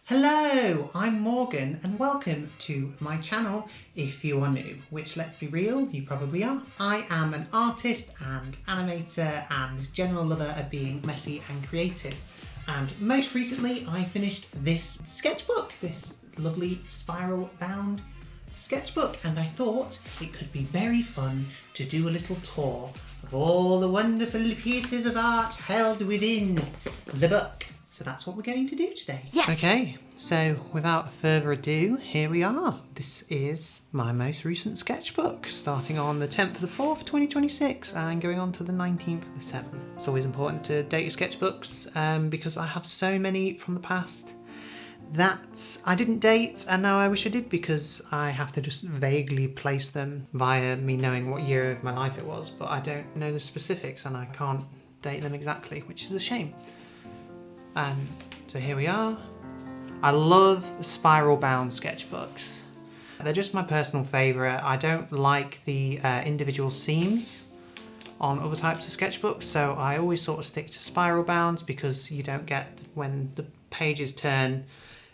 Hello, I'm Morgan and welcome to my channel if you are new, which let's be real, you probably are. I am an artist and animator and general lover of being messy and creative. And most recently I finished this sketchbook, this lovely spiral bound sketchbook, and I thought it could be very fun to do a little tour of all the wonderful pieces of art held within the book. So that's what we're going to do today. Yes. Okay, so without further ado, here we are. This is my most recent sketchbook, starting on the 10th of the 4th, 2026, and going on to the 19th of the 7th. It's always important to date your sketchbooks because I have so many from the past that I didn't date, and now I wish I did because I have to just vaguely place them via me knowing what year of my life it was, but I don't know the specifics and I can't date them exactly, which is a shame. So here we are. I love spiral bound sketchbooks. They're just my personal favourite. I don't like the individual seams on other types of sketchbooks, so I always sort of stick to spiral bounds because you don't get, when the pages turn,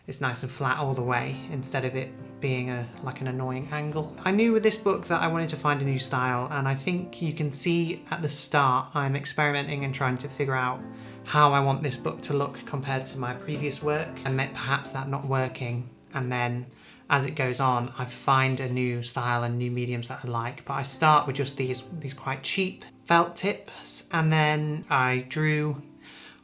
it's nice and flat all the way instead of it being like an annoying angle. I knew with this book that I wanted to find a new style, and I think you can see at the start I'm experimenting and trying to figure out how I want this book to look compared to my previous work, and perhaps that not working, and then as it goes on I find a new style and new mediums that I like. But I start with just these quite cheap felt tips, and then I drew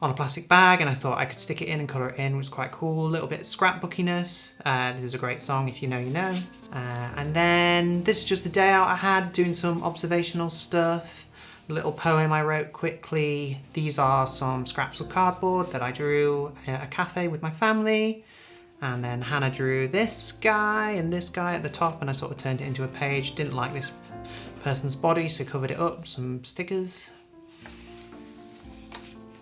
on a plastic bag and I thought I could stick it in and colour it in, which was quite cool. A little bit of scrapbookiness. This is a great song, if you know you know. And then this is just the day out I had doing some observational stuff. A little poem I wrote quickly. These are some scraps of cardboard that I drew at a cafe with my family. And then Hannah drew this guy and this guy at the top, and I sort of turned it into a page. Didn't like this person's body, so covered it up, some stickers.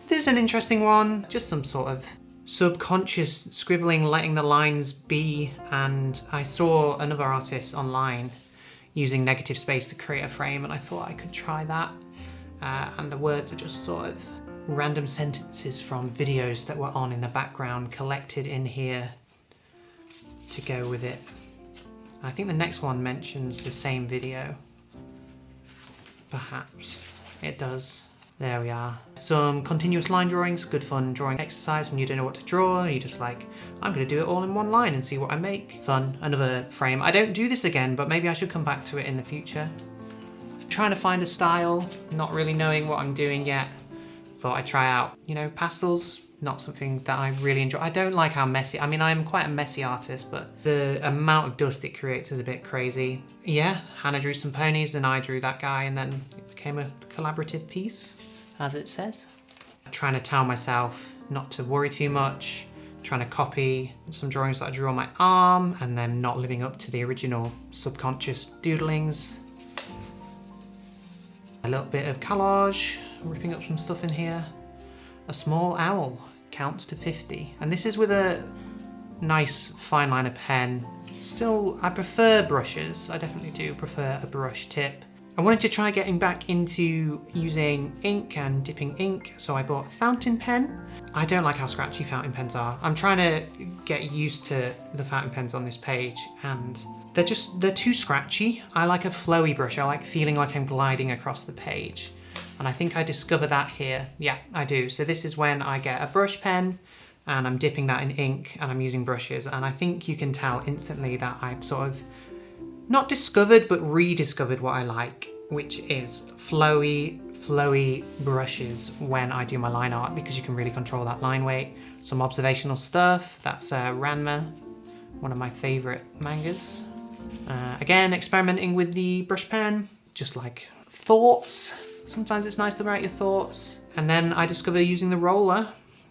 This is an interesting one, just some sort of subconscious scribbling, letting the lines be. And I saw another artist online using negative space to create a frame, and I thought I could try that. And the words are just sort of random sentences from videos that were on in the background collected in here to go with it. I think the next one mentions the same video. Perhaps it does. There we are. Some continuous line drawings, good fun drawing exercise when you don't know what to draw. You're just like, I'm going to do it all in one line and see what I make. Fun. Another frame. I don't do this again, but maybe I should come back to it in the future. Trying to find a style, not really knowing what I'm doing yet. Thought I'd try out, pastels. Not something that I really enjoy. I don't like how messy, I'm quite a messy artist, but the amount of dust it creates is a bit crazy. Yeah, Hannah drew some ponies and I drew that guy, and then it became a collaborative piece, as it says. Trying to tell myself not to worry too much, trying to copy some drawings that I drew on my arm, and then not living up to the original subconscious doodlings. A little bit of collage, ripping up some stuff in here. A small owl counts to 50, and this is with a nice fine liner pen. Still, I prefer brushes. I definitely do prefer a brush tip. I wanted to try getting back into using ink and dipping ink, so I bought a fountain pen. I don't like how scratchy fountain pens are. I'm trying to get used to the fountain pens on this page, and they're too scratchy. I like a flowy brush. I like feeling like I'm gliding across the page. And I think I discover that here. Yeah, I do. So this is when I get a brush pen and I'm dipping that in ink and I'm using brushes. And I think you can tell instantly that I've sort of not discovered, but rediscovered what I like, which is flowy brushes when I do my line art, because you can really control that line weight. Some observational stuff. That's Ranma, one of my favorite mangas. Again, experimenting with the brush pen, just like thoughts. Sometimes it's nice to write your thoughts. And then I discovered using the roller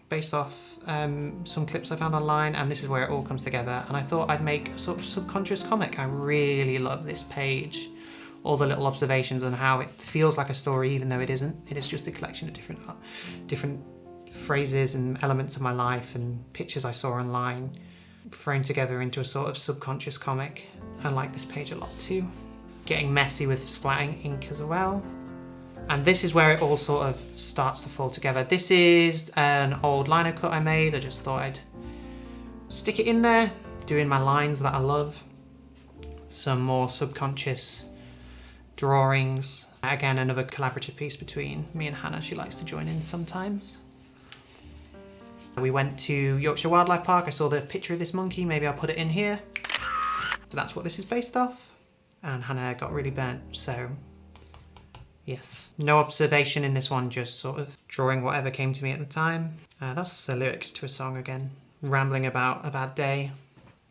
based off some clips I found online, and this is where it all comes together. And I thought I'd make a sort of subconscious comic. I really love this page. All the little observations and how it feels like a story even though it isn't. It is just a collection of different phrases and elements of my life and pictures I saw online framed together into a sort of subconscious comic. I like this page a lot too. Getting messy with splatting ink as well. And this is where it all sort of starts to fall together. This is an old lino cut I made. I just thought I'd stick it in there, doing my lines that I love. Some more subconscious drawings. Again, another collaborative piece between me and Hannah. She likes to join in sometimes. We went to Yorkshire Wildlife Park. I saw the picture of this monkey. Maybe I'll put it in here. So that's what this is based off. And Hannah got really burnt, so yes. No observation in this one, just sort of drawing whatever came to me at the time. That's the lyrics to a song again. Rambling about a bad day.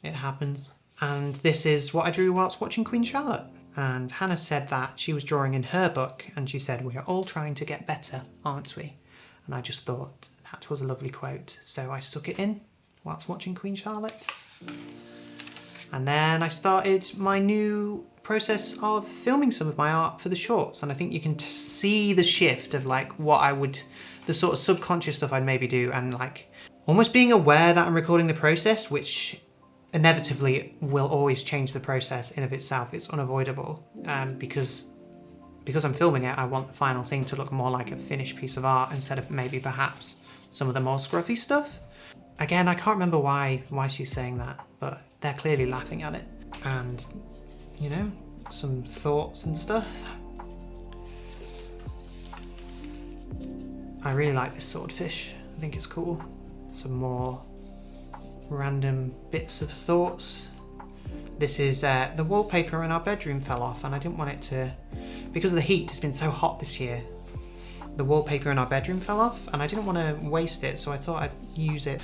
It happens. And this is what I drew whilst watching Queen Charlotte. And Hannah said that she was drawing in her book, and she said, "We are all trying to get better, aren't we?" And I just thought that was a lovely quote. So I stuck it in whilst watching Queen Charlotte. And then I started my new process of filming some of my art for the shorts, and I think you can see the shift of like what I would, the sort of subconscious stuff I'd maybe do, and like almost being aware that I'm recording the process, which inevitably will always change the process in of itself. It's unavoidable, because I'm filming it, I want the final thing to look more like a finished piece of art instead of maybe perhaps some of the more scruffy stuff. Again, I can't remember why she's saying that, but they're clearly laughing at it. And, you know, some thoughts and stuff. I really like this swordfish. I think it's cool. Some more random bits of thoughts. This is the wallpaper in our bedroom fell off, and I didn't want it to, because of the heat, it's been so hot this year. The wallpaper in our bedroom fell off, and I didn't want to waste it, so I thought I'd use it.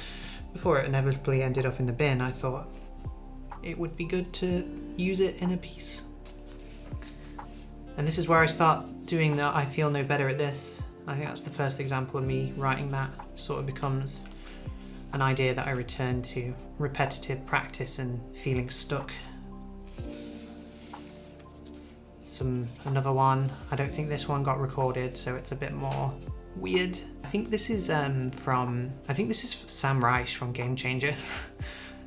Before it inevitably ended up in the bin, I thought it would be good to use it in a piece. And this is where I start doing the I feel no better at this. I think that's the first example of me writing that. Sort of becomes an idea that I return to repetitive practice and feeling stuck. Another one. I don't think this one got recorded, so it's a bit more weird. I think this is Sam Reich from Game Changer.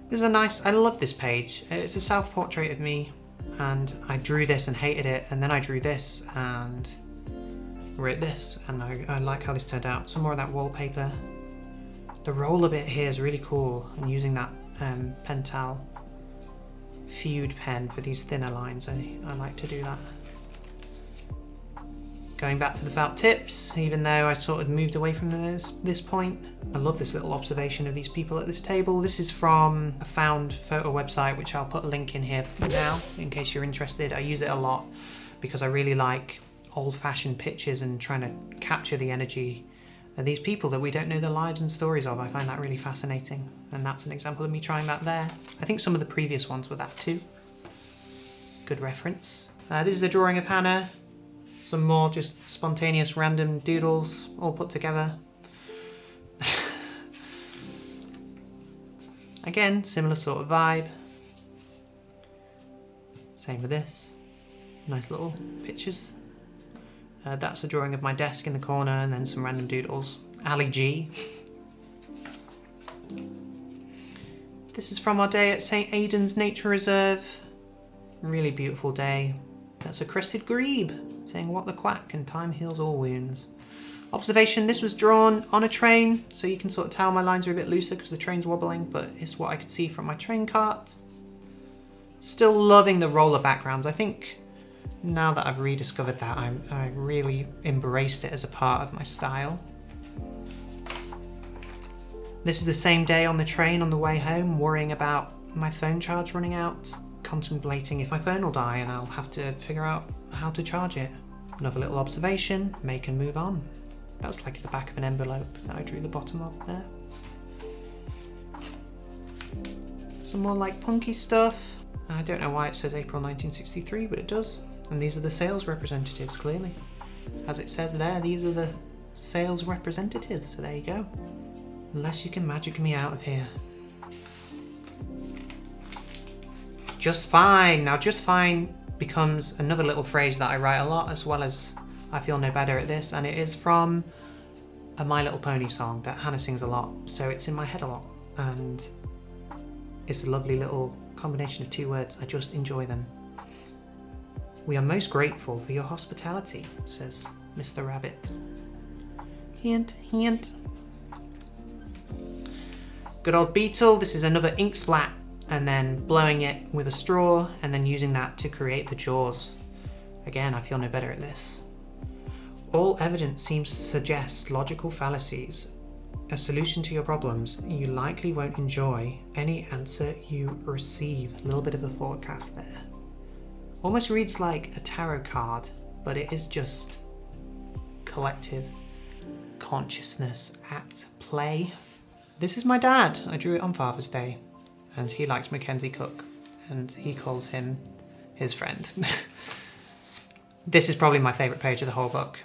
This is a nice, I love this page. It's a self-portrait of me, and I drew this and hated it, and then I drew this and wrote this, and I like how this turned out. Some more of that wallpaper. The roller bit here is really cool, and using that Pentel Feud pen for these thinner lines. I like to do that. Going back to the felt tips, even though I sort of moved away from this point. I love this little observation of these people at this table. This is from a found photo website, which I'll put a link in here for now, in case you're interested. I use it a lot because I really like old-fashioned pictures and trying to capture the energy of these people that we don't know the lives and stories of. I find that really fascinating, and that's an example of me trying that there. I think some of the previous ones were that too. Good reference. This is a drawing of Hannah. Some more just spontaneous random doodles all put together. Again, similar sort of vibe. Same with this. Nice little pictures. That's a drawing of my desk in the corner, and then some random doodles. Ali G. This is from our day at St. Aidan's Nature Reserve. Really beautiful day. That's a crested grebe, saying what the quack, and time heals all wounds. Observation, this was drawn on a train, so you can sort of tell my lines are a bit looser because the train's wobbling, but it's what I could see from my train cart. Still loving the roller backgrounds. I think now that I've rediscovered that, I really embraced it as a part of my style. This is the same day on the train on the way home, worrying about my phone charge running out, contemplating if my phone will die and I'll have to figure out how to charge it. Another little observation, make and move on. That's like the back of an envelope that I drew the bottom of there. Some more like punky stuff. I don't know why it says April 1963, but it does. And these are the sales representatives, clearly. As it says there, these are the sales representatives, so there you go. Unless you can magic me out of here. Just fine. Now, just fine becomes another little phrase that I write a lot, as well as I feel no better at this, and it is from a My Little Pony song that Hannah sings a lot, so it's in my head a lot, and it's a lovely little combination of two words. I just enjoy them. We are most grateful for your hospitality, says Mr. Rabbit. Hint, hint. Good old beetle. This is another ink splat, and then blowing it with a straw and then using that to create the jaws. Again, I feel no better at this. All evidence seems to suggest logical fallacies. A solution to your problems. You likely won't enjoy any answer you receive. A little bit of a forecast there. Almost reads like a tarot card, but it is just collective consciousness at play. This is my dad. I drew it on Father's Day, and he likes Mackenzie Cook, and he calls him his friend. This is probably my favourite page of the whole book.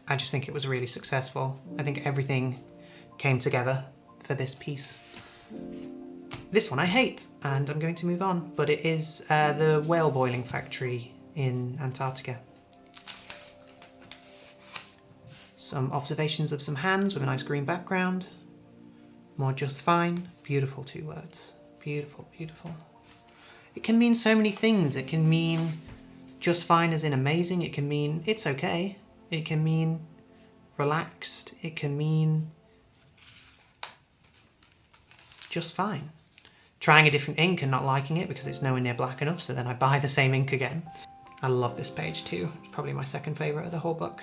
I just think it was really successful. I think everything came together for this piece. This one I hate, and I'm going to move on, but it is the whale boiling factory in Antarctica. Some observations of some hands with a nice green background. More just fine. Beautiful 2 words. Beautiful, beautiful. It can mean so many things. It can mean just fine as in amazing. It can mean it's okay. It can mean relaxed. It can mean just fine. Trying a different ink and not liking it because it's nowhere near black enough, so then I buy the same ink again. I love this page too. It's probably my second favourite of the whole book.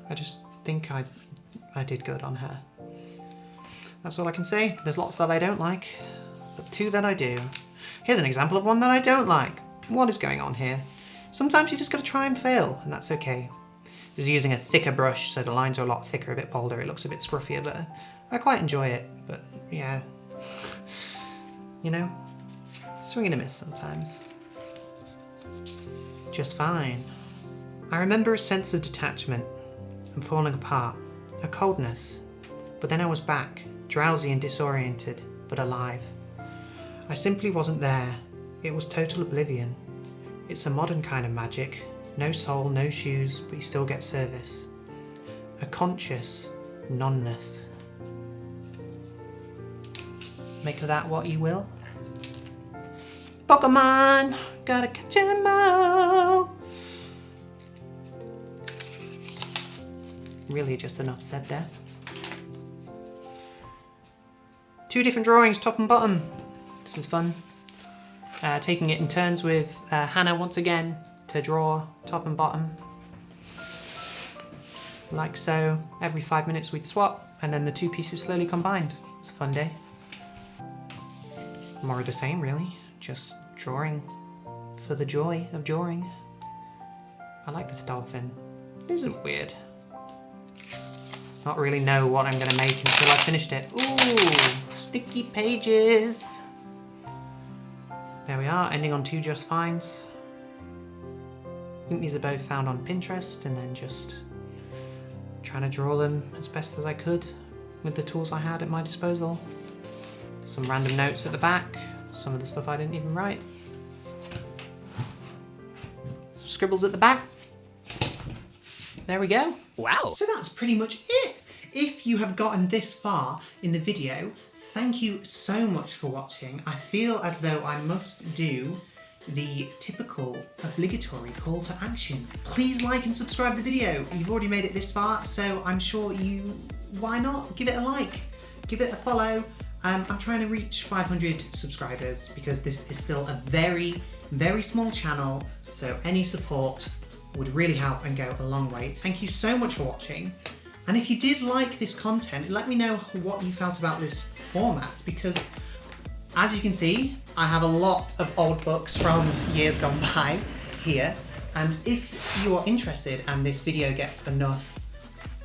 I just think I did good on her. That's all I can say. There's lots that I don't like, but 2 that I do. Here's an example of one that I don't like. What is going on here? Sometimes you just gotta try and fail, and that's okay. Just using a thicker brush, so the lines are a lot thicker, a bit bolder. It looks a bit scruffier, but I quite enjoy it. But yeah, you know, swing and a miss sometimes. Just fine. I remember a sense of detachment and falling apart, a coldness, but then I was back, drowsy and disoriented, but alive. I simply wasn't there. It was total oblivion. It's a modern kind of magic. No soul, no shoes, but you still get service. A conscious nonness. Make of that what you will. Pokemon! Gotta catch 'em all! Really just enough said there. 2 different drawings, top and bottom. This is fun. Taking it in turns with Hannah once again to draw top and bottom. Like so. Every 5 minutes we'd swap, and then the 2 pieces slowly combined. It's a fun day. More of the same, really. Just drawing for the joy of drawing. I like this dolphin. It isn't weird. Not really know what I'm gonna make until I've finished it. Ooh, sticky pages. There we are, ending on 2 just fines. I think these are both found on Pinterest, and then just trying to draw them as best as I could with the tools I had at my disposal. Some random notes at the back, some of the stuff I didn't even write. Some scribbles at the back. There we go. Wow. So that's pretty much it. If you have gotten this far in the video, thank you so much for watching. I feel as though I must do the typical obligatory call to action. Please like and subscribe the video. You've already made it this far, so I'm sure why not? Give it a like, give it a follow. I'm trying to reach 500 subscribers because this is still a very, very small channel, so any support would really help and go a long way. Thank you so much for watching. And if you did like this content, let me know what you felt about this format, because as you can see, I have a lot of old books from years gone by here. And if you are interested and this video gets enough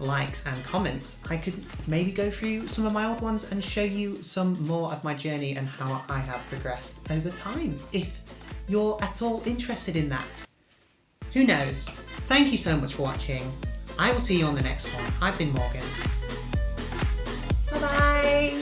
likes and comments, I could maybe go through some of my old ones and show you some more of my journey and how I have progressed over time, if you're at all interested in that. Who knows? Thank you so much for watching. I will see you on the next one. I've been Morgan. Bye bye!